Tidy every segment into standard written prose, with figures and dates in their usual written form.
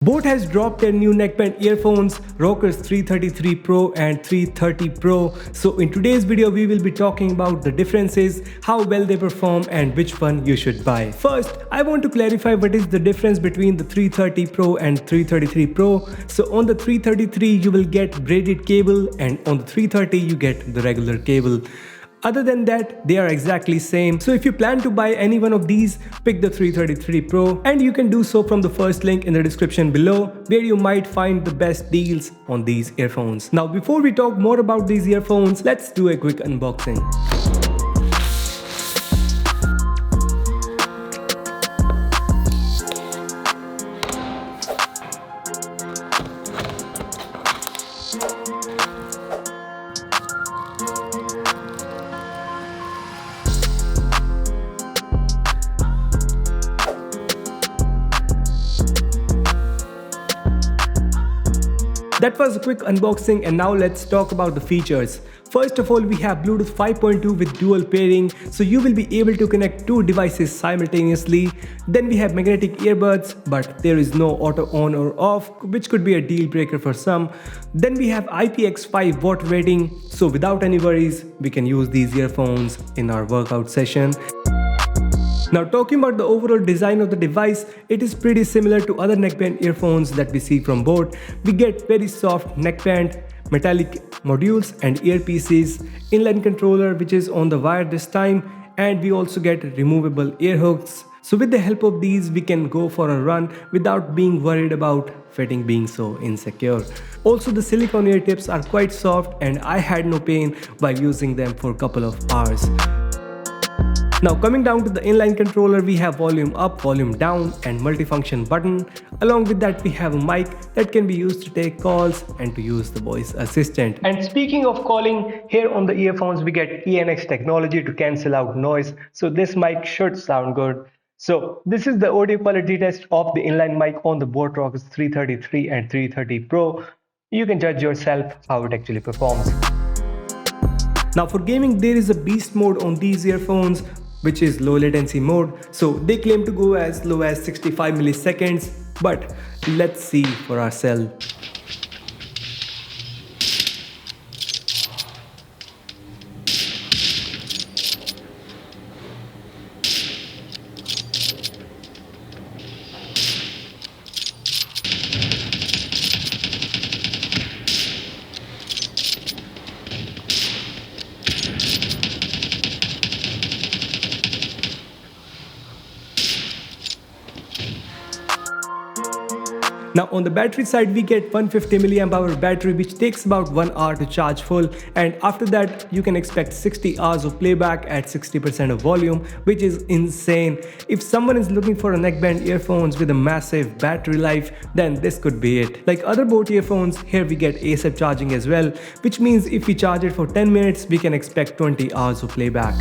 Boat has dropped their new neckband earphones, Rockerz 333 Pro and 330 Pro. So in today's video, we will be talking about the differences, how well they perform and which one you should buy. First, I want to clarify what is the difference between the 330 Pro and 333 Pro. So on the 333, you will get braided cable and on the 330, you get the regular cable. Other than that, they are exactly same. So if you plan to buy any one of these, pick the 333 Pro and you can do so from the first link in the description below where you might find the best deals on these earphones. Now before we talk more about these earphones, let's do a quick unboxing. That was a quick unboxing and now let's talk about the features. First of all, we have Bluetooth 5.2 with dual pairing, so you will be able to connect two devices simultaneously. Then we have magnetic earbuds, but there is no auto on or off, which could be a deal breaker for some. Then we have IPX5 watt rating, so without any worries, we can use these earphones in our workout session. Now talking about the overall design of the device, it is pretty similar to other neckband earphones that we see from Boat. We get very soft neckband, metallic modules and earpieces, inline controller which is on the wire this time, and we also get removable ear hooks. So with the help of these, we can go for a run without being worried about fitting being so insecure. Also the silicone ear tips are quite soft and I had no pain while using them for a couple of hours. Now coming down to the inline controller, we have volume up, volume down and multifunction button. Along with that, we have a mic that can be used to take calls and to use the voice assistant. And speaking of calling, here on the earphones we get ENX technology to cancel out noise. So this mic should sound good. So this is the audio quality test of the inline mic on the Boat Rockerz 333 and 330 Pro. You can judge yourself how it actually performs. Now for gaming, there is a beast mode on these earphones, which is low latency mode. So they claim to go as low as 65 milliseconds, but let's see for ourselves. Now on the battery side, we get 150 mAh battery which takes about 1 hour to charge full, and after that you can expect 60 hours of playback at 60% of volume, which is insane. If someone is looking for a neckband earphones with a massive battery life, then this could be it. Like other Boat earphones, here we get ASAP charging as well, which means if we charge it for 10 minutes, we can expect 20 hours of playback.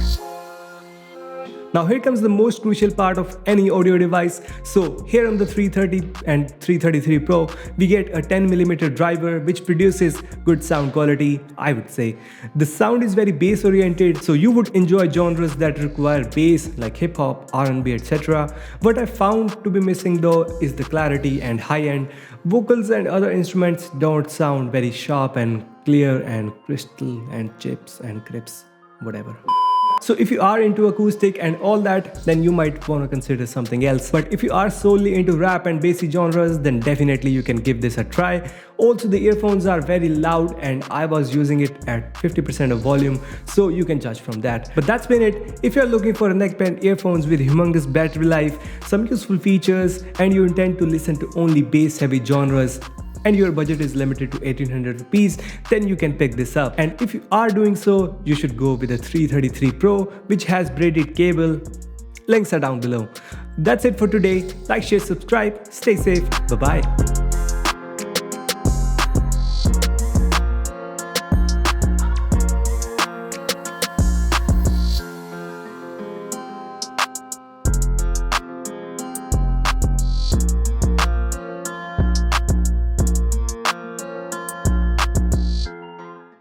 Now here comes the most crucial part of any audio device. So here on the 330 and 333 Pro, we get a 10mm driver which produces good sound quality, I would say. The sound is very bass oriented, so you would enjoy genres that require bass like hip hop, R&B, etc. What I found to be missing though is the clarity and high end. Vocals and other instruments don't sound very sharp and clear and crystal and chips and crisps, whatever. So if you are into acoustic and all that, then you might want to consider something else. But if you are solely into rap and bassy genres, then definitely you can give this a try. Also the earphones are very loud and I was using it at 50% of volume, so you can judge from that. But that's been it. If you're looking for a neckband earphones with humongous battery life, some useful features, and you intend to listen to only bass heavy genres, and your budget is limited to 1800 rupees, then you can pick this up. And if you are doing so, you should go with the 333 Pro, which has braided cable. Links are down below. That's it for today. Like, share, subscribe. Stay safe. Bye-bye.